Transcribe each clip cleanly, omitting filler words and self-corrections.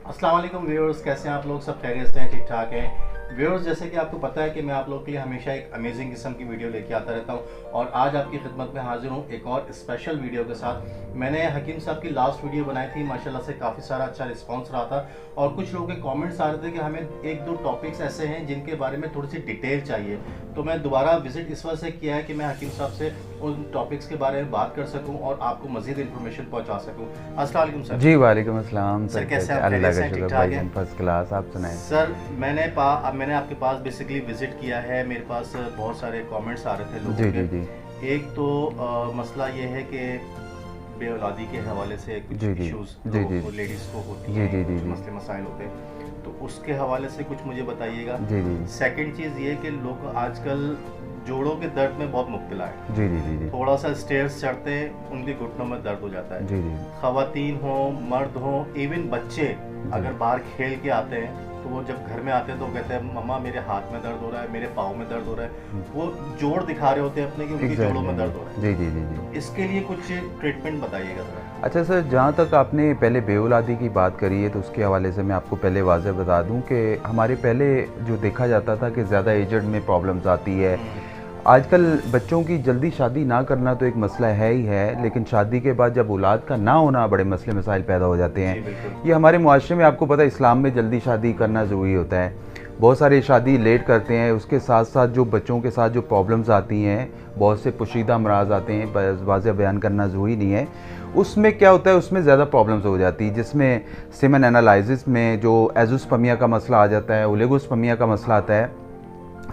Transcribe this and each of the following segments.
अस्सलाम वालेकुम व्यूअर्स, कैसे हैं आप लोग? सब खैरियत से हैं, ठीक ठाक हैं। व्यूअर्स, जैसे कि आपको पता है कि मैं आप लोग के लिए हमेशा एक अमेजिंग किस्म की वीडियो लेके आता रहता हूं और आज आपकी खिदमत में हाजिर हूं एक और स्पेशल वीडियो के साथ। मैंने हकीम साहब की लास्ट वीडियो बनाई थी, माशाल्लाह से काफ़ी सारा अच्छा रिस्पांस रहा था और कुछ लोगों के कमेंट्स आ रहे थे कि हमें एक दो टॉपिक्स ऐसे हैं जिनके बारे में थोड़ी सी डिटेल चाहिए। तो मैं दोबारा विजिट इस वजह से किया है कि मैं हकीम साहब से उन टॉपिक्स के बारे में बात कर सकूं और आपको मज़ीद इन्फॉर्मेशन पहुंचा सकूं। अस्सलाम वालेकुम सर। जी वालेकुम अस्सलाम सर, कैसे हैं आप? अल्लाह का ठीक शुक्र ठाक भाई, हैं? First class. आप सुनाएं। सर, मैंने आपके पास बेसिकली विजिट किया है। मेरे पास बहुत सारे कमेंट्स आ रहे थे लोगों जी के। जी जी एक तो मसला ये है कि बेऔलादी के हवाले से कुछ जी जी इश्यूज जी जी लेडीज़ को होती जी हैं, जी जी कुछ जी मसले मसाइल होते हैं, तो उसके हवाले से कुछ मुझे बताइएगा। जी जी सेकंड चीज़ ये कि लोग आजकल जोड़ों के दर्द में बहुत मुब्तला है। जी जी जी जी थोड़ा सा स्टेयर्स चढ़ते हैं उनके घुटनों में दर्द हो जाता है। जी जी खवातीन हो, मर्द हो, इवन बच्चे अगर बाहर खेल के आते हैं तो वो जब घर में आते हैं तो कहते हैं मम्मा मेरे हाथ में दर्द हो रहा है, मेरे पाँव में दर्द हो रहा है। वो जोड़ दिखा रहे होते हैं अपने कि उनकी जोड़ों में दर्द हो रहा है। जी जी जी जी। इसके लिए कुछ ट्रीटमेंट बताइएगा जरा। अच्छा सर, जहाँ तक आपने पहले बेऔलादी की बात करी है तो उसके हवाले से मैं आपको पहले वाज़ह बता दूं कि हमारे पहले जो देखा जाता था कि ज़्यादा एजड में प्रॉब्लम्स आती है। आजकल बच्चों की जल्दी शादी ना करना तो एक मसला है ही है, लेकिन शादी के बाद जब औलाद का ना होना बड़े मसले मसाइल पैदा हो जाते हैं। ये हमारे मुआशरे में आपको पता है इस्लाम में जल्दी शादी करना ज़रूरी होता है। बहुत सारे शादी लेट करते हैं, उसके साथ साथ जो बच्चों के साथ जो प्रॉब्लम्स आती हैं, बहुत से पोशीदा अमराज आते हैं, वाज़ह बयान करना ज़रूरी नहीं है। उसमें क्या होता है, उसमें ज़्यादा प्रॉब्लम्स हो जाती है, जिसमें सीमेन एनालिसिस में जो एज़ोस्पर्मिया का मसला आ जाता है, ओलिगोस्पर्मिया का मसला आता है।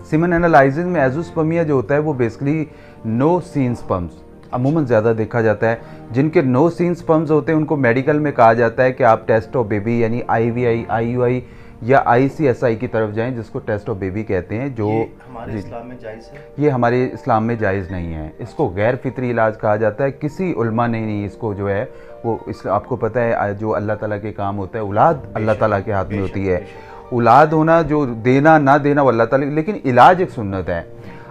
सीमेन एनालिसिस में एज़ोस्पर्मिया जो होता है वो बेसिकली नो सीन स्पर्म्स अमूमन ज़्यादा देखा जाता है। जिनके नो सीन स्पर्म्स होते हैं उनको मेडिकल में कहा जाता है कि आप टेस्ट ऑफ बेबी यानी IVI, IUI या ICSI की तरफ जाएं, जिसको टेस्ट ऑफ बेबी कहते हैं। जो हमारे इस्लाम में जायज़ है? ये हमारे इस्लाम में जायज़ नहीं है। इसको गैर फितरी इलाज कहा जाता है। किसी उलमा ने नहीं इसको जो है वो आपको पता है जो अल्लाह ताला के काम होता है, औलाद अल्लाह ताला के हाथ में होती है। औलाद होना जो देना ना देना वो अल्लाह ताला, लेकिन इलाज एक सुन्नत है।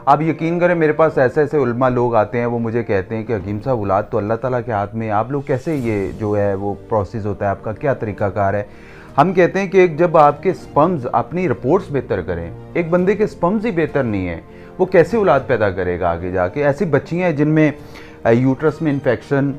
आप यकीन करें, मेरे पास ऐसे ऐसे उलमा लोग आते हैं, वो मुझे कहते हैं कि हकीम साहब औलाद तो अल्लाह ताला के हाथ में, आप लोग कैसे ये जो है वो प्रोसेस होता है, आपका क्या तरीक़ाकार है? हम कहते हैं कि एक जब आपके स्पर्म्स अपनी रिपोर्ट्स बेहतर करें, एक बंदे के स्पर्म्स ही बेहतर नहीं है, वो कैसे औलाद पैदा करेगा आगे जाके? ऐसी बच्चियाँ हैं जिनमें यूट्रस में इन्फेक्शन,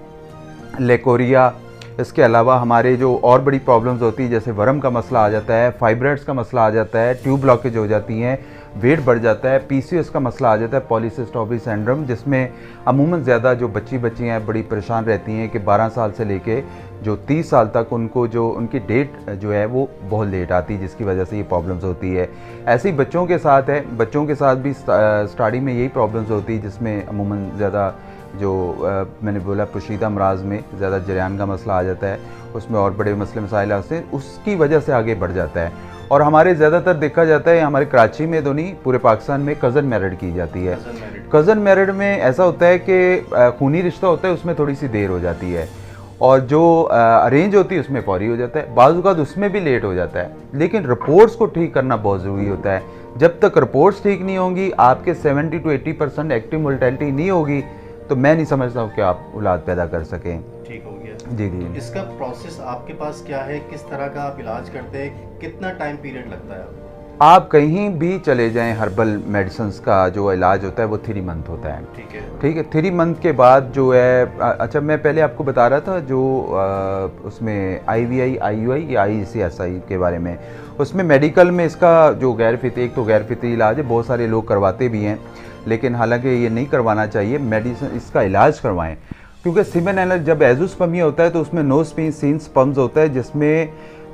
लेकोरिया, इसके अलावा हमारे जो और बड़ी प्रॉब्लम्स होती है जैसे वर्म का मसला आ जाता है, फाइब्रॉइड्स का मसला आ जाता है, ट्यूब ब्लॉकेज हो जाती हैं, वेट बढ़ जाता है, PCOS का मसला आ जाता है, पॉलीसिस्टिक ओवरी सिंड्रोम, जिसमें अमूमन ज़्यादा जो बच्चियाँ बड़ी परेशान रहती हैं कि 12 साल से लेके जो 30 साल तक उनको जो उनकी डेट जो है वो बहुत लेट आती है, जिसकी वजह से ये प्रॉब्लम्स होती है। ऐसे ही बच्चों के साथ है, बच्चों के साथ भी स्टार्टिंग में यही प्रॉब्लम्स होती है, जिसमें अमूमन ज़्यादा जो मैंने बोला पोशीदा अमराज में ज़्यादा जरियान का मसला आ जाता है, उसमें और बड़े मसले मसाइल आते हैं, उसकी वजह से आगे बढ़ जाता है। और हमारे ज़्यादातर देखा जाता है हमारे कराची में तो नहीं, पूरे पाकिस्तान में कज़न मैरिड की जाती है। कज़न मैरिड में ऐसा होता है कि खूनी रिश्ता होता है, उसमें थोड़ी सी देर हो जाती है, और जो अरेंज होती है उसमें फौरी हो जाता है, बाज़ औक़ात उसमें भी लेट हो जाता है। लेकिन रिपोर्ट्स को ठीक करना बहुत ज़रूरी होता है। जब तक रिपोर्ट्स ठीक नहीं होंगी, आपके 70 to 80% एक्टिव मोर्टेलिटी नहीं होगी, तो मैं नहीं समझता हूँ कि आप औलाद पैदा कर सकें। ठीक हो गया जी जी। तो इसका प्रोसेस आपके पास क्या है? किस तरह का आप इलाज करते हैं? कितना टाइम पीरियड लगता है आपको? आप कहीं भी चले जाएं, हर्बल मेडिसिन्स का जो इलाज होता है वो 3 मंथ होता है। ठीक है। 3 मंथ के बाद जो है अच्छा, मैं पहले आपको बता रहा था जो उसमें IVI, IUI या ICSI के बारे में, उसमें मेडिकल में इसका जो गैर फितरी, एक तो गैर फितरी इलाज है, बहुत सारे लोग करवाते भी हैं, लेकिन हालांकि ये नहीं करवाना चाहिए। मेडिसिन इसका इलाज करवाएं, क्योंकि सीमेन एनालिसिस जब एज़ोस्पर्मिया होता है तो उसमें नो सीन स्पर्म्स होता है, जिसमें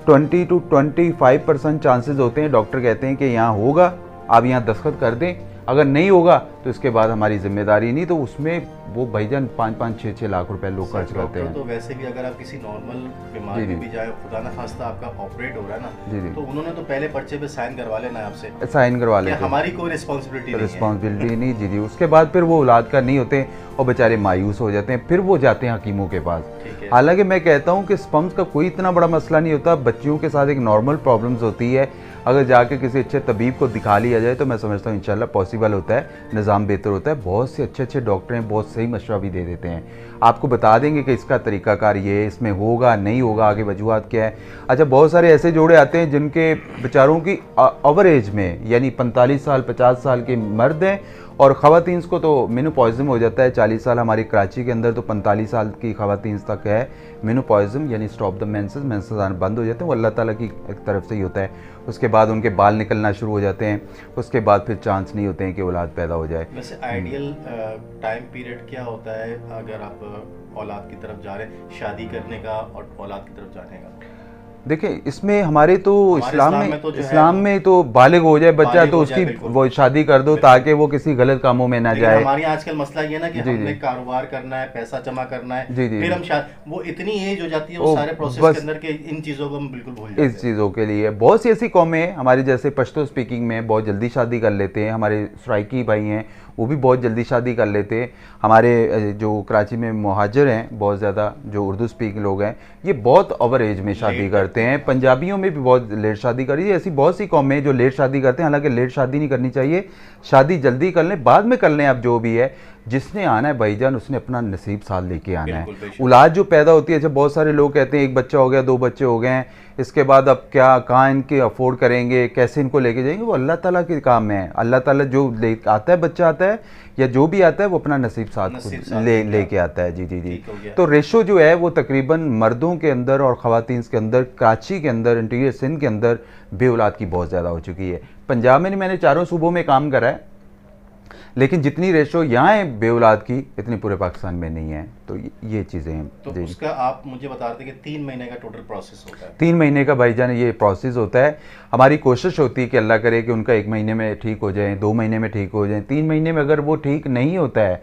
20 to 25% चांसेस होते हैं। डॉक्टर कहते हैं कि यहाँ होगा, आप यहाँ दस्तखत कर दें, अगर नहीं होगा तो इसके बाद हमारी जिम्मेदारी नहीं। तो उसमें वो भाईजान 5-5, 6-6 लाख रुपए लोग खर्च करते हैं। तो वैसे भी अगर आप किसी नॉर्मल बीमारी में भी जाए, खुदा ना खास्ता आपका ऑपरेट हो रहा है ना, तो उन्होंने तो पहले पर्चे पे साइन करवा लेना है आपसे, साइन करवा लेते हैं, हमारी कोई रिस्पॉन्सिबिलिटी नहीं। जी जी। उसके बाद फिर वो औलाद का नहीं होते और बेचारे मायूस हो जाते हैं, फिर वो जाते हैं हकीमों के पास। हालांकि मैं कहता हूं कि स्पर्म्स का कोई इतना बड़ा मसला नहीं होता, बच्चियों के साथ एक नॉर्मल प्रॉब्लम्स होती है। अगर जाके किसी अच्छे तबीब को दिखा लिया जाए तो मैं समझता हूँ इंशाल्लाह पॉसिबल होता है, निज़ाम बेहतर होता है। बहुत से अच्छे अच्छे डॉक्टर हैं, बहुत सही मशवरा भी दे देते हैं, आपको बता देंगे कि इसका तरीकाकार ये है, इसमें होगा नहीं होगा, आगे वजूहत क्या है। अच्छा, बहुत सारे ऐसे जोड़े आते हैं जिनके बेचारों की ओवर एज में, यानी 45 साल 50 साल के मर्द हैं और ख़वातीन को तो मेनोपॉइज़म हो जाता है 40 साल। हमारी कराची के अंदर तो 45 साल की ख़वातीन तक है मेनोपॉइज़म, यानी स्टॉप द मेंसेस आना बंद हो जाते हैं। वो अल्लाह ताला की एक तरफ से ही होता है। उसके बाद उनके बाल निकलना शुरू हो जाते हैं, उसके बाद फिर चांस नहीं होते हैं कि औलाद पैदा हो जाए। वैसे आइडियल टाइम पीरियड क्या होता है अगर आप औलाद की तरफ जा रहे हैं, शादी करने का और औलाद की तरफ जाने का? देखिए, इसमें हमारे तो इस्लाम में तो बालिग हो जाए बच्चा तो उसकी वो शादी कर दो ताकि वो किसी गलत कामों में ना जाए। हमारे आजकल मसला ये ना कि हमने कारोबार करना है, पैसा जमा करना है, फिर हम वो इतनी एज हो जाती है वो सारे प्रोसेस के अंदर के इन चीज़ों को हम बिल्कुल भूल जाते हैं। इस चीज़ों के लिए बहुत सी ऐसी कौमें हैं हमारी, जैसे पश्तो स्पीकिंग में बहुत जल्दी शादी कर लेते हैं। हमारे सराइकी भाई हैं वो भी बहुत जल्दी शादी कर लेते हैं। हमारे जो कराची में मुहाजिर हैं बहुत ज़्यादा, जो उर्दू स्पीकिंग लोग हैं, ये बहुत ओवर एज में शादी करते हैं। पंजाबियों में भी बहुत लेट शादी करी है। ऐसी बहुत सी कौमें हैं जो लेट शादी करते हैं। हालांकि लेट शादी नहीं करनी चाहिए, शादी जल्दी कर लें, बाद में कर लें। आप जो भी है, जिसने आना है भाईजान उसने अपना नसीब साथ लेके आना है। औलाद जो पैदा होती है, जब बहुत सारे लोग कहते हैं एक बच्चा हो गया, 2 बच्चे हो गए हैं, इसके बाद अब क्या, कहाँ इनके अफोर्ड करेंगे, कैसे इनको लेके जाएंगे, वो अल्लाह ताला के काम है। अल्लाह ताला जो ले आता है, बच्चा आता है या जो भी आता है, वो अपना नसीब साथ लेके आता है। जी जी जी। तो रेशो जो है वो तकरीबन मर्दों के अंदर और ख़वातीन के अंदर, कराची के अंदर, इंटीरियर सिंध के अंदर बे औलाद की बहुत ज़्यादा हो चुकी है। पंजाब में मैंने 4 सूबों में काम करा है, लेकिन जितनी रेशो यहाँ है बे औलाद की, इतनी पूरे पाकिस्तान में नहीं है। तो ये चीज़ें हैं। तो उसका आप मुझे बता रहे थे कि 3 महीने का टोटल प्रोसेस होता है। 3 महीने का भाईजान ये प्रोसेस होता है। हमारी कोशिश होती है कि अल्लाह करे कि उनका 1 महीने में ठीक हो जाए, 2 महीने में ठीक हो जाए। 3 महीने में अगर वो ठीक नहीं होता है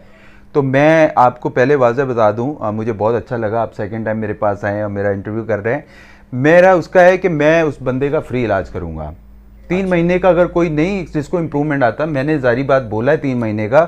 तो मैं आपको पहले वाज़ह बता दूँ, मुझे बहुत अच्छा लगा आप सेकेंड टाइम मेरे पास आए और मेरा इंटरव्यू कर रहे हैं। मेरा उसका है कि मैं उस बंदे का फ्री इलाज करूँगा। 3 महीने का अगर कोई नहीं, जिसको इम्प्रूवमेंट आता, मैंने जारी बात बोला है 3 महीने का।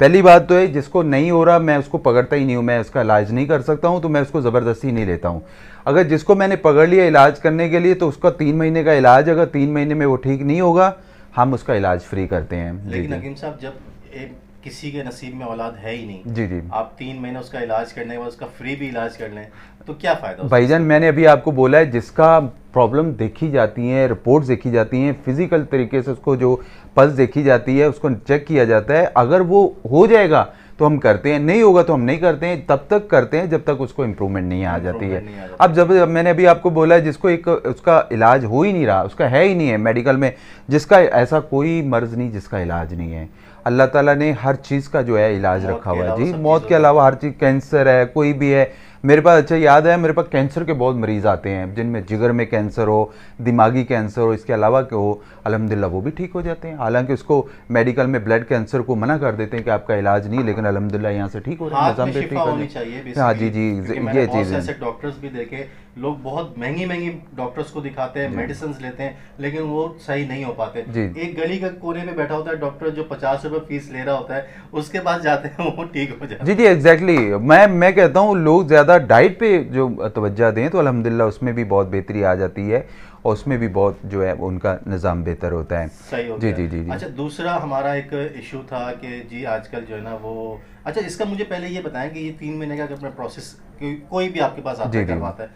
पहली बात तो है जिसको नहीं हो रहा मैं उसको पकड़ता ही नहीं हूँ, मैं उसका इलाज नहीं कर सकता हूँ, तो मैं उसको ज़बरदस्ती नहीं लेता हूँ। अगर जिसको मैंने पकड़ लिया इलाज करने के लिए तो उसका 3 महीने का इलाज, अगर 3 महीने में वो ठीक नहीं होगा हम उसका इलाज फ्री करते हैं। लेकिन हकीम साहब, जब किसी के नसीब में औलाद है ही नहीं, जी जी, आप 3 महीने उसका इलाज करने के बाद उसका फ्री भी इलाज कर लें तो क्या फ़ायदा? भाईजान मैंने अभी आपको बोला है, जिसका प्रॉब्लम देखी जाती हैं, रिपोर्ट्स देखी जाती हैं, फिजिकल तरीके से उसको जो पल्स देखी जाती है, उसको चेक किया जाता है। अगर वो हो जाएगा तो हम करते हैं, नहीं होगा तो हम नहीं करते हैं। तब तक करते हैं जब तक उसको इम्प्रूवमेंट नहीं आ जाती है। अब जब मैंने अभी आपको बोला है जिसको एक उसका इलाज हो ही नहीं रहा, उसका है ही नहीं है मेडिकल में, जिसका ऐसा कोई मर्ज नहीं जिसका इलाज नहीं है। अल्लाह ताला ने हर चीज़ का जो है इलाज रखा हुआ है। जी, मौत के अलावा हर चीज़, कैंसर है, कोई भी है। मेरे पास, अच्छा याद है, मेरे पास कैंसर के बहुत मरीज़ आते हैं जिनमें जिगर में कैंसर हो, दिमागी कैंसर हो, इसके अलावा के हो, अल्हम्दुलिल्लाह वो भी ठीक हो जाते हैं। हालांकि उसको मेडिकल में ब्लड कैंसर को मना कर देते हैं कि आपका इलाज नहीं, लेकिन अल्हम्दुलिल्लाह यहाँ से ठीक हो रहा है, निज़ाम पे ठीक होनी चाहिए। हाँ जी जी, ये चीज़ है। ऐसे डॉक्टर्स भी देखे, लोग बहुत महंगी डॉक्टर्स को दिखाते हैं, मेडिसिन लेते हैं, लेकिन वो सही नहीं हो पाते। एक गली का कोने में बैठा होता है डॉक्टर जो 50 रुपये फीस ले रहा होता है, उसके पास जाते हैं वो ठीक हो जाता है। जी जी, एग्जैक्टली। मैं कहता हूँ लोग ज़्यादा डाइट पे जो तवज्जो दें तो अल्हम्दुलिल्लाह उसमें भी बहुत बेहतरी आ जाती है और उसमें भी बहुत जो है उनका निज़ाम बेहतर होता है। सही हो जी गया। जी जी। अच्छा, दूसरा हमारा एक इशू था कि जी आजकल जो है ना वो, अच्छा इसका मुझे पहले ये बताएं कि ये 3 महीने का अगर प्रोसेस कोई भी आपके पास आता है, करवाता है,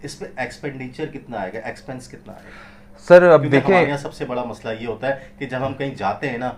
इस पे एक्सपेंडिचर कितना आएगा, एक्सपेंस कितना आएगा? सर अब देखिए, हमारे यहाँ सबसे बड़ा मसला ये होता है कि जब हम कहीं जाते हैं ना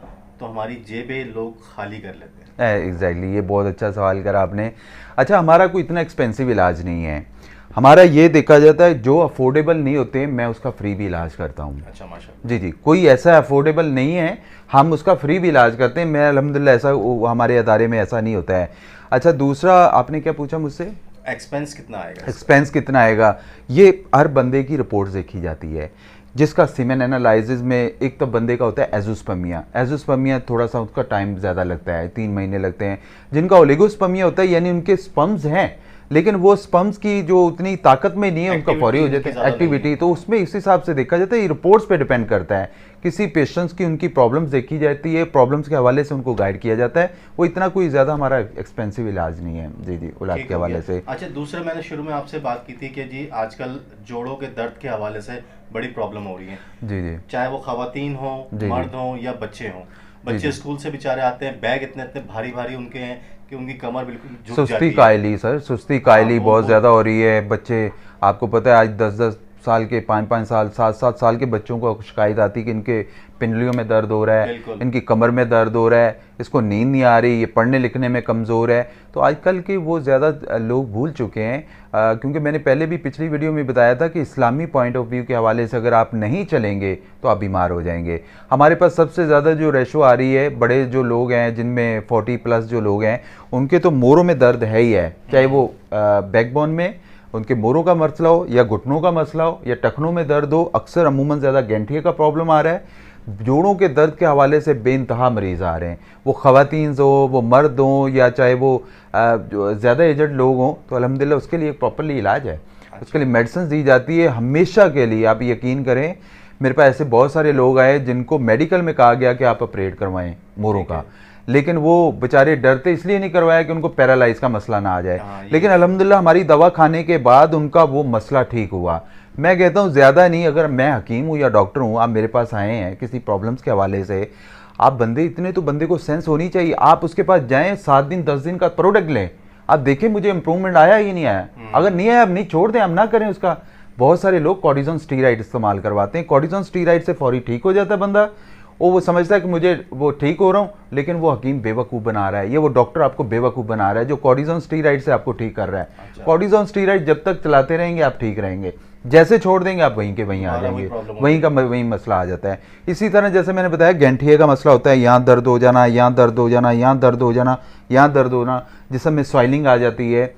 तो हमारी जेबें लोग खाली कर लेते हैं। एग्जैक्टली, ये बहुत अच्छा सवाल करा आपने। अच्छा, हमारा कोई इतना एक्सपेंसिव इलाज नहीं है। हमारा ये देखा जाता है जो अफोर्डेबल नहीं होते मैं उसका फ्री भी इलाज करता हूँ। अच्छा, माशाल्लाह। जी जी, कोई ऐसा अफोर्डेबल नहीं है हम उसका फ्री भी इलाज करते हैं। मैं अल्हम्दुलिल्लाह ऐसा, हमारे अदारे में ऐसा नहीं होता है। अच्छा, दूसरा आपने क्या पूछा मुझसे? एक्सपेंस कितना आएगा? एक्सपेंस कितना आएगा, ये हर बंदे की रिपोर्ट देखी जाती है। जिसका सीमेन एनालिसिस में एक तो बंदे का होता है एजोस्पर्मिया, थोड़ा सा उसका टाइम ज़्यादा लगता है, 3 महीने लगते हैं। जिनका ओलिगोस्पर्मिया होता है यानी उनके स्पर्म्स हैं लेकिन वो स्पम्स की जो उतनी ताकत में नहीं है, उनका फौरी हो जाता है एक्टिविटी, तो उसमें इस हिसाब से देखा जाता है, ये रिपोर्ट्स पे डिपेंड करता है। किसी पेशेंट्स की उनकी प्रॉब्लम्स देखी जाती है, प्रॉब्लम्स के हवाले से उनको गाइड किया जाता है। वो इतना कोई ज़्यादा हमारा एक्सपेंसिव इलाज नहीं है जी जी औलाद के हवाले से। अच्छा, दूसरा मैंने शुरू में आपसे बात की थी कि जी आजकल जोड़ों के दर्द के हवाले से बड़ी प्रॉब्लम हो रही है जी जी, चाहे वो खवातीन हो, मर्द हो या बच्चे हों। बच्चे स्कूल से बेचारे आते हैं, बैग इतने इतने भारी भारी उनके हैं कि उनकी कमर बिल्कुल झुक जाती है। सुस्ती कायली सर, सुस्ती कायली बहुत ज़्यादा हो रही है। बच्चे, आपको पता है आज 10-10 साल के, 5-5 साल, 7-7 साल के बच्चों को शिकायत आती है कि इनके पिंडलियों में दर्द हो रहा है, इनकी कमर में दर्द हो रहा है, इसको नींद नहीं आ रही, ये पढ़ने लिखने में कमज़ोर है। तो आजकल के वो ज़्यादा लोग भूल चुके हैं, क्योंकि मैंने पहले भी पिछली वीडियो में बताया था कि इस्लामी पॉइंट ऑफ व्यू के हवाले से अगर आप नहीं चलेंगे तो आप बीमार हो जाएंगे। हमारे पास सबसे ज़्यादा जो रेशो आ रही है, बड़े जो लोग हैं जिनमें 40+ जो लोग हैं, उनके तो मोरों में दर्द है ही है, चाहे वो बैकबोन में उनके मोरों का मसला हो या घुटनों का मसला हो या टखनों में दर्द हो। अक्सर अमूमन ज़्यादा गैंठिए का प्रॉब्लम आ रहा है। जोड़ों के दर्द के हवाले से बेइंतहा मरीज़ आ रहे हैं, वो ख़वातीन हो, वो मर्द हों, या चाहे वो जो ज़्यादा एजड लोग हों। तो अल्हम्दुलिल्लाह उसके लिए एक प्रॉपरली इलाज है, उसके लिए मेडिसिन दी जाती है हमेशा के लिए। आप यकीन करें, मेरे पास ऐसे बहुत सारे लोग आए जिनको मेडिकल में कहा गया कि आप ऑपरेट करवाएं मोरों का, लेकिन वो बेचारे डरते इसलिए नहीं करवाया कि उनको पैरालाइज का मसला ना आ जाए। लेकिन अल्हम्दुलिल्लाह हमारी दवा खाने के बाद उनका वो मसला ठीक हुआ। मैं कहता हूँ ज़्यादा नहीं, अगर मैं हकीम हूँ या डॉक्टर हूँ, आप मेरे पास आए हैं किसी प्रॉब्लम्स के हवाले से, आप बंदे इतने तो बंदे को सेंस होनी चाहिए, आप उसके पास जाएं, 7 दिन 10 दिन का प्रोडक्ट लें, आप देखें मुझे इंप्रूवमेंट आया ही नहीं आया। अगर नहीं आया, आप नहीं छोड़ दें, हम ना करें उसका। बहुत सारे लोग कॉर्टिजोन स्टीराइड इस्तेमाल करवाते हैं, कॉर्टिजोन स्टीराइड से फौरी ठीक हो जाता है बंदा। वो समझता है कि मुझे वो ठीक हो रहा हूँ, लेकिन वो हकीम बेवकूफ़ बना रहा है, ये वो डॉक्टर आपको बेवकूफ़ बना रहा है जो कॉर्टिजोन स्टीराइड से आपको ठीक कर रहा है। कॉर्टिजोन स्टीराइड जब तक चलाते रहेंगे आप ठीक रहेंगे, जैसे छोड़ देंगे आप वहीं के वहीं आ जाएंगे, वहीं का वहीं मसला आ जाता है। इसी तरह जैसे मैंने बताया गैंठिए का मसला होता है, यहाँ दर्द हो जाना, यहाँ दर्द हो जाना, यहाँ दर्द हो जाना, यहाँ दर्द होना, जिसमें में स्वेलिंग आ जाती है,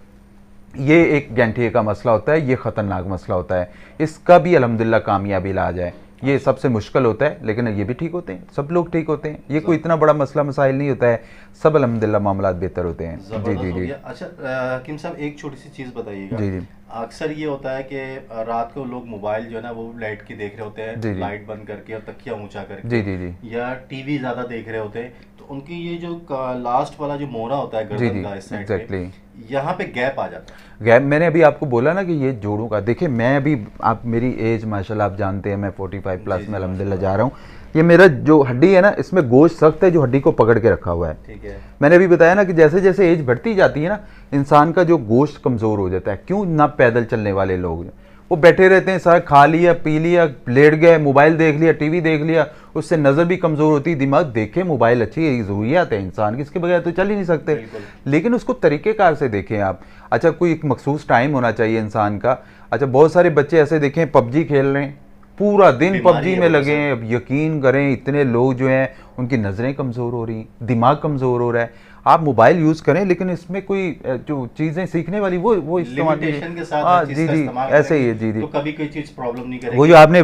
ये एक गैंठिए का मसला होता है, ये ख़तरनाक मसला होता है। इसका भी अल्हम्दुलिल्लाह कामयाबी इलाज है। ये सबसे मुश्किल होता है, लेकिन ये भी ठीक होते हैं, सब लोग ठीक होते हैं। ये कोई इतना बड़ा मसला मसाइल नहीं होता है, सब अल्हम्दुलिल्लाह मामलात बेहतर होते हैं। जी जी जी। अच्छा हकीम साहब, एक छोटी सी चीज़ बताइएगा। जी जी। अक्सर ये होता है कि रात को लोग मोबाइल जो है ना वो लाइट की देख रहे होते हैं, लाइट बंद करके और तकिया ऊंचा करके, जी जी जी, या टीवी ज़्यादा देख रहे होते हैं, तो उनकी ये जो लास्ट वाला जो मोहरा होता है गर्दन का, इस साइड पे यहाँ पे गैप आ जाता है। गैप, मैंने अभी आपको बोला ना कि ये जोड़ों का, देखिए मैं अभी, आप मेरी एज माशाल्लाह आप जानते हैं, मैं 45+ में अल्हम्दुलिल्लाह जा रहा हूँ। ये मेरा जो हड्डी है ना, इसमें गोश्त सख्त है जो हड्डी को पकड़ के रखा हुआ है। ठीक है। मैंने अभी बताया ना कि जैसे जैसे एज बढ़ती जाती है ना, इंसान का जो गोश्त कमज़ोर हो जाता है। क्यों ना, पैदल चलने वाले लोग वो बैठे रहते हैं, सारा खा लिया, पी लिया, लेट गए, मोबाइल देख लिया, टीवी देख लिया, उससे नज़र भी कमज़ोर होती है। दिमाग देखे, मोबाइल अच्छी ज़रूरियात है इंसान की, इसके बगैर तो चल ही नहीं सकते, लेकिन उसको तरीक़ेकार से देखें आप। अच्छा, कोई एक मखसूस टाइम होना चाहिए इंसान का। अच्छा, बहुत सारे बच्चे ऐसे देखें पबजी खेल रहे हैं, पूरा दिन पबजी में लगे हैं। अब यकीन करें, इतने लोग जो हैं उनकी नज़रें कमज़ोर हो रही हैं, दिमाग कमज़ोर हो रहा है। आप मोबाइल यूज़ करें, लेकिन इसमें कोई जो चीज़ें सीखने वाली वो इस्तेमाल के साथ, जी जी, ऐसे ही है। जी जी, तो कभी कोई चीज़ प्रॉब्लम नहीं करेगी। वो जो आपने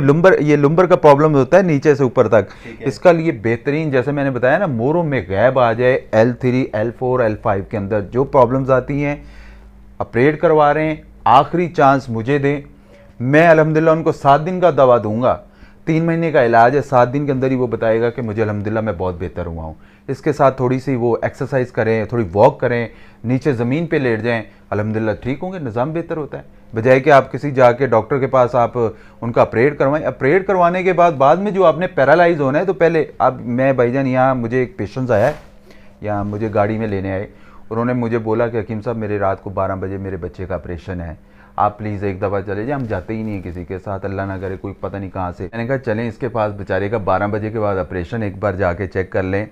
लुम्बर का प्रॉब्लम होता है नीचे से ऊपर तक, इसका लिए बेहतरीन, जैसे मैंने बताया ना, मोरों में गैप आ जाए, L3, L4, L5 के अंदर जो प्रॉब्लम्स आती हैं, ऑपरेट करवा रहे हैं, आखिरी चांस मुझे दें। मैं अल्हम्दुलिल्लाह उनको 7 दिन का दवा दूंगा, 3 महीने का इलाज है, 7 दिन के अंदर ही वो बताएगा कि मुझे अल्हम्दुलिल्लाह मैं बहुत बेहतर हुआ हूँ। इसके साथ थोड़ी सी वो एक्सरसाइज करें, थोड़ी वॉक करें, नीचे ज़मीन पे लेट जाएं, अल्हम्दुलिल्लाह ठीक होंगे, निज़ाम बेहतर होता है। बजाय कि आप किसी जाके डॉक्टर के पास आप उनका ऑपरेट करवाएं। ऑपरेट करवाने के बाद में जो आपने पैरालाइज होना है, तो पहले अब मैं भाईजान, यहाँ मुझे एक पेशेंट आया है, यहाँ मुझे गाड़ी में लेने आए, उन्होंने मुझे बोला कि हकीम साहब मेरे रात को 12 बजे मेरे बच्चे का ऑपरेशन है, आप प्लीज़ एक दफ़ा चले जाए। हम जाते ही नहीं है किसी के साथ, अल्लाह ना करे कोई पता नहीं कहाँ से। मैंने कहा चलें इसके पास, बेचारे का 12 बजे के बाद ऑपरेशन, एक बार जाके चेक कर लें।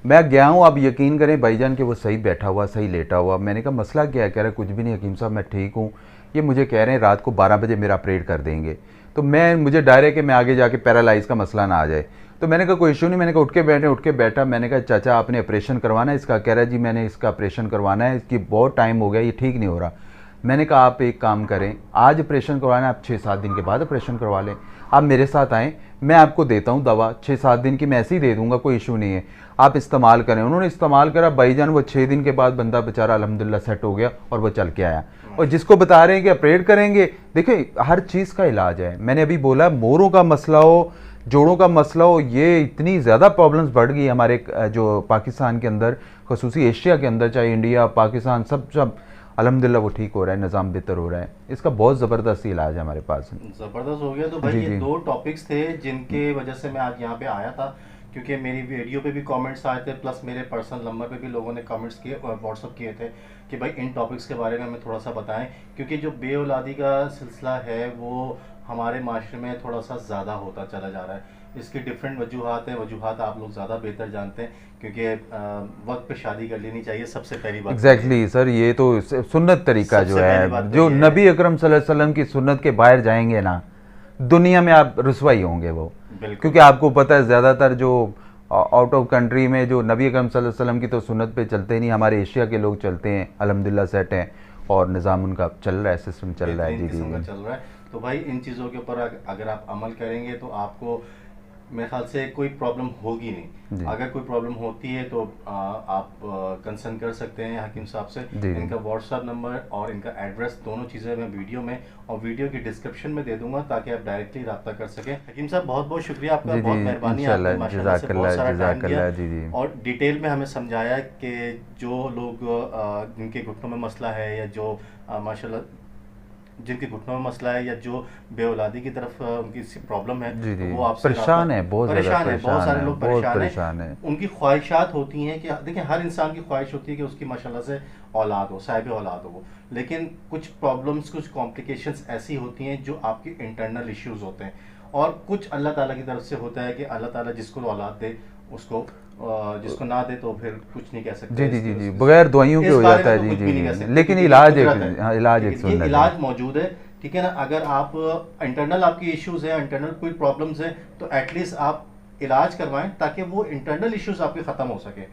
मैं गया हूँ, आप यकीन करें भाईजान कि वो सही बैठा हुआ, सही लेटा हुआ। मैंने कहा मसला क्या है? कह रहा कुछ भी नहीं हकीम साहब, मैं ठीक हूँ। ये मुझे कह रहे हैं रात को 12 बजे मेरा ऑपरेट कर देंगे। तो मुझे डर है कि मैं आगे जाके पैरालाइज का मसला ना आ जाए। तो मैंने कहा कोई इशू नहीं। मैंने कहा उठ के बैठा। मैंने कहा चाचा आपने ऑपरेशन करवाना है इसका? कह रहा है जी मैंने इसका ऑपरेशन करवाना है, इसकी बहुत टाइम हो गया, ये ठीक नहीं हो रहा। मैंने कहा आप एक काम करें, आज ऑपरेशन करवाना, आप 6-7 दिन के बाद ऑपरेशन करवा लें। आप मेरे साथ आएँ, मैं आपको देता हूँ दवा, 6-7 दिन की मैं ऐसे ही दे दूंगा, कोई इशू नहीं है, आप इस्तेमाल करें। उन्होंने इस्तेमाल करा भाईजान, वो 6 दिन के बाद बंदा बेचारा अल्हम्दुलिल्लाह सेट हो गया और वो चल के आया। और जिसको बता रहे हैं कि ऑपरेट करेंगे, देखिए हर चीज़ का इलाज है। मैंने अभी बोला मोरों का मसला हो, जोड़ों का मसला हो, ये इतनी ज़्यादा प्रॉब्लम्स बढ़ गई हमारे जो पाकिस्तान के अंदर, खसूसी एशिया के अंदर, चाहे इंडिया पाकिस्तान, सब अल्हम्दुलिल्लाह वो ठीक हो रहा है, निज़ाम बेहतर हो रहा है। इसका बहुत ज़बरदस्त इलाज है हमारे पास। ज़बरदस्त हो गया। तो भाई ये 2 टॉपिक्स थे जिनके वजह से मैं आज यहाँ पे आया था, क्योंकि मेरी वीडियो पे भी कमेंट्स आए थे, प्लस मेरे पर्सनल नंबर पे भी लोगों ने कमेंट्स किए और व्हाट्सअप किए थे कि भाई इन टॉपिक्स के बारे में हमें थोड़ा सा बताएं, क्योंकि जो बेऔलादी का सिलसिला है वो हमारे माशरे में थोड़ा सा ज़्यादा होता चला जा रहा है। इसकी डिफरेंट वजूहात हैं, वजूहात आप लोग ज़्यादा बेहतर जानते हैं, क्योंकि वक्त पे शादी कर लेनी चाहिए सबसे पहली बात। एग्जैक्टली सर, ये तो सुन्नत तरीका जो है, जो नबी अकरम सल्लल्लाहु अलैहि वसल्लम की सुन्नत के बाहर जाएंगे ना, दुनिया में आप रुसवाई होंगे वो। क्योंकि आपको पता है ज़्यादातर जो आउट ऑफ कंट्री में जो नबी अकरम सल्लल्लाहु अलैहि वसल्लम की तो सुन्नत पे चलते नहीं, हमारे एशिया के लोग चलते हैं, अल्हम्दुलिल्लाह सेट हैं और निज़ाम उनका चल रहा है, सिस्टम चल रहा है। जी जी चल रहा है। तो भाई इन चीज़ों के ऊपर अगर आप अमल करेंगे तो आपको मेरे ख्याल से कोई प्रॉब्लम होगी नहीं। अगर कोई प्रॉब्लम होती है तो आप कंसर्न कर सकते हैं हकीम साहब से। इनका व्हाट्सएप नंबर और इनका एड्रेस दोनों चीज़ें मैं वीडियो में और वीडियो की डिस्क्रिप्शन में दे दूंगा, ताकि आप डायरेक्टली रब्ता कर सकें। हकीम साहब बहुत बहुत शुक्रिया आपका, बहुत मेहरबानी, आपने माशाल्लाह से बहुत सारा टाइम दिया और डिटेल में हमें समझाया कि जो लोग जिनके घुटनों में मसला है या जो माशाल्लाह जिनके घुटनों में मसला है या जो बेऔलादी की तरफ उनकी प्रॉब्लम है, जी जी, वो आपसे परेशान है, बहुत परेशान है, बहुत सारे लोग परेशान है। उनकी ख्वाहिशात होती हैं कि देखिए हर इंसान की ख्वाहिश होती है कि उसकी माशाल्लाह से औलाद हो, साहिब औलाद हो, लेकिन कुछ प्रॉब्लम्स, कुछ कॉम्प्लिकेशंस ऐसी होती हैं जो आपके इंटरनल इश्यूज होते हैं, और कुछ अल्लाह ताला की तरफ से होता है कि अल्लाह ताला जिसको औलाद दे उसको, जिसको ना दे तो फिर कुछ नहीं कह सकते। जी जी जी, बगैर दवाइयों के हो जाता है। जी जी, लेकिन इलाज इलाज मौजूद है, ठीक है ना। अगर आप इंटरनल आपकी इश्यूज है, इंटरनल कोई प्रॉब्लम्स है, तो एटलीस्ट आप इलाज करवाएं ताकि वो इंटरनल इश्यूज आपके खत्म हो सके।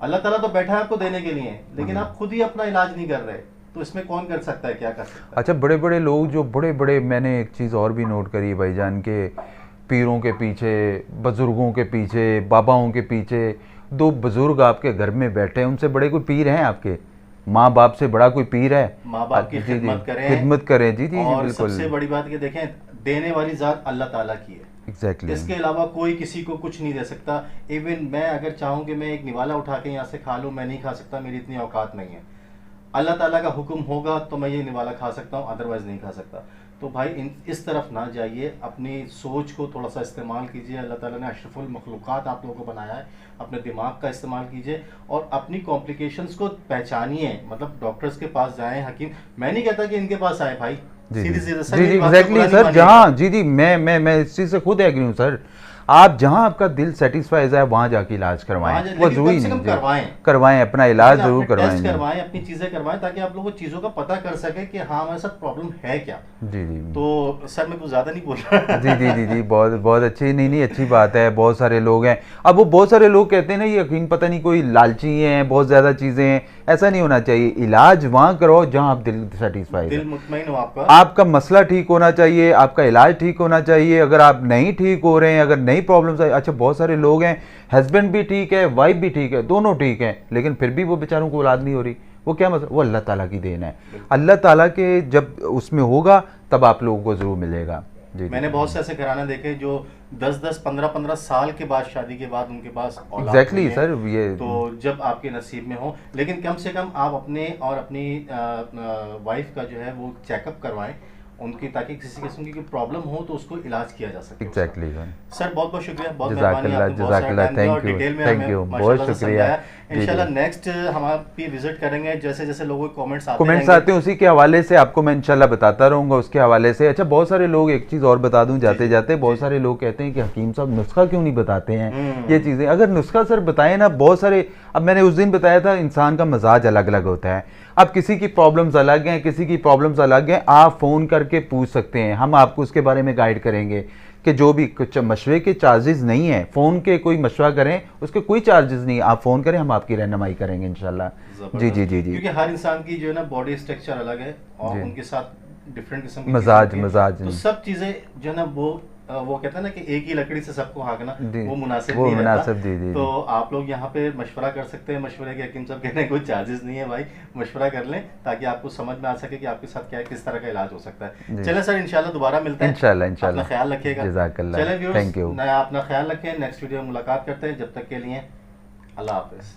अल्लाह ताला तो बैठा है आपको देने के लिए, लेकिन आप खुद ही अपना इलाज नहीं कर रहे, तो इसमें कौन कर सकता है, क्या कर सकता है। अच्छा, बड़े बड़े लोग जो बड़े, मैंने एक चीज़ और भी नोट करी है भाईजान के, पीरों के पीछे, बुजुर्गों के पीछे, बाबाओं के पीछे, 2 बुजुर्ग आपके घर में बैठे हैं, उनसे बड़े कोई पीर हैं आपके? माँ बाप से बड़ा कोई पीर है? माँ बाप की खिदमत करें। जी जी, और बिल्कुल। सबसे बड़ी बात ये देखें, देने वाली जात अल्लाह ताला की है। एग्जैक्टली। इसके अलावा कोई किसी को कुछ नहीं दे सकता। इवन मैं अगर चाहूँ कि मैं एक निवाला उठा के यहाँ से खा लूँ, मैं नहीं खा सकता, मेरी इतनी औकात नहीं है। अल्लाह ताला का हुक्म होगा तो मैं ये निवाला खा सकता हूँ, अदरवाइज नहीं खा सकता। तो भाई इस तरफ ना जाइए, अपनी सोच को थोड़ा सा इस्तेमाल कीजिए। अल्लाह ताला ने अशरफुल मखलूक़ात आप लोगों को बनाया है, अपने दिमाग का इस्तेमाल कीजिए और अपनी कॉम्प्लिकेशंस को पहचानिए। मतलब डॉक्टर्स के पास जाएं, हकीम, मैं नहीं कहता कि इनके पास आए भाई, सीधी एग्जैक्टली सर, जहाँ जी जी, मैं इस चीज़ से खुद एग्री हूँ सर। आप जहां आपका दिल सेटिस्फाइज है वहां जाके इलाज करवाएं, वो जरूरी नहीं करवाएं, अपना इलाज जरूर करवाएं, अपनी चीजें करवाएं, ताकि आप लोगों को चीजों का पता कर सके कि हाँ हमारे साथ प्रॉब्लम है क्या। जी जी। तो सर मैं कुछ ज्यादा नहीं बोल रहा। जी जी जी जी, बहुत अच्छी, नहीं अच्छी बात है। बहुत सारे लोग हैं, अब वो बहुत सारे लोग कहते हैं ना, ये यकीन पता नहीं कोई लालची हैं, बहुत ज्यादा चीजें हैं, ऐसा नहीं होना चाहिए। इलाज वहां करो जहां आप दिल सेटिस्फाइड, दिल मुतमईन हो, आपका मसला ठीक होना चाहिए, आपका इलाज ठीक होना चाहिए। अगर आप नहीं ठीक हो रहे हैं, अगर नई प्रॉब्लम्स है, अच्छा बहुत सारे लोग हैं, हस्बैंड भी ठीक है, वाइफ भी ठीक है, दोनों ठीक है, लेकिन फिर भी वो बेचारों को औलाद नहीं हो रही। वो क्या मतलब, वो अल्लाह ताला की देन है। अल्लाह ताला के जब उसमें होगा तब आप लोगों को जरूर मिलेगा। जी, मैंने बहुत से ऐसे घराने देखे जो 10-10, 15-15 साल के बाद, शादी के बाद उनके पास औलाद एग्जैक्टली सर, ये तो जब आपके नसीब में हो। लेकिन कम से कम आप अपने और अपनी वाइफ का जो है वो चेकअप करवाएं उनकी, ताकि किसी किस्म की प्रॉब्लम हो तो उसको इलाज किया जा सके। एग्जैक्टली सर बहुत बहुत शुक्रिया, बहुत मेहरबानी, आपने बहुत सारा टाइम दिया और डिटेल में हमें बहुत शुक्रिया। इंशाल्लाह नेक्स्ट हम आपकी विजिट करेंगे, जैसे जैसे लोगों के कमेंट्स आते हैं उसी के हवाले से आपको मैं इंशाल्लाह बताता रहूंगा, उसके हवाले से। अच्छा बहुत सारे लोग, एक चीज़ और बता दूं जाते जाते, बहुत सारे लोग कहते हैं कि हकीम साहब नुस्खा क्यों नहीं बताते हैं ये चीज़ें। अगर नुस्खा सर बताएं ना, बहुत सारे अब मैंने उस दिन बताया था इंसान का मजाज अलग अलग होता है। अब किसी की प्रॉब्लम्स अलग हैं, किसी की प्रॉब्लम्स अलग हैं, आप फ़ोन करके पूछ सकते हैं, हम आपको उसके बारे में गाइड करेंगे कि जो भी कुछ मशवरे के चार्जेस नहीं है, फ़ोन के कोई मशवरा करें उसके कोई चार्जेस नहीं, आप फ़ोन करें हम आपकी रहनुमाई करेंगे इंशाल्लाह। जी जी जी जी। क्योंकि हर इंसान की जो है ना बॉडी स्ट्रक्चर अलग है और उनके साथ डिफरेंट किस्म की मजाज चीज़ें होती हैं। मजाज तो सब चीज़ें जो है ना वो कहते हैं ना कि एक ही लकड़ी से सबको हाँकना वो मुनासिब वो नहीं मुनासिब, रहता। जी जी तो आप लोग यहाँ पे मशवरा कर सकते हैं। मशवरे के हकीम साहब कहने कोई चार्जेस नहीं है भाई, मशवरा कर लें ताकि आपको समझ में आ सके कि आपके साथ क्या है, किस तरह का इलाज हो सकता है। चलें सर, इंशाल्लाह दोबारा मिलते हैं। इंशाल्लाह अपना इंशाल्लाह। ख्याल रखिएगा। जज़ाकल्लाह। चलें व्यूअर्स, थैंक यू। अपना ख्याल रखें। नेक्स्ट वीडियो में मुलाकात करते हैं। जब तक के लिए अल्लाह हाफिज़।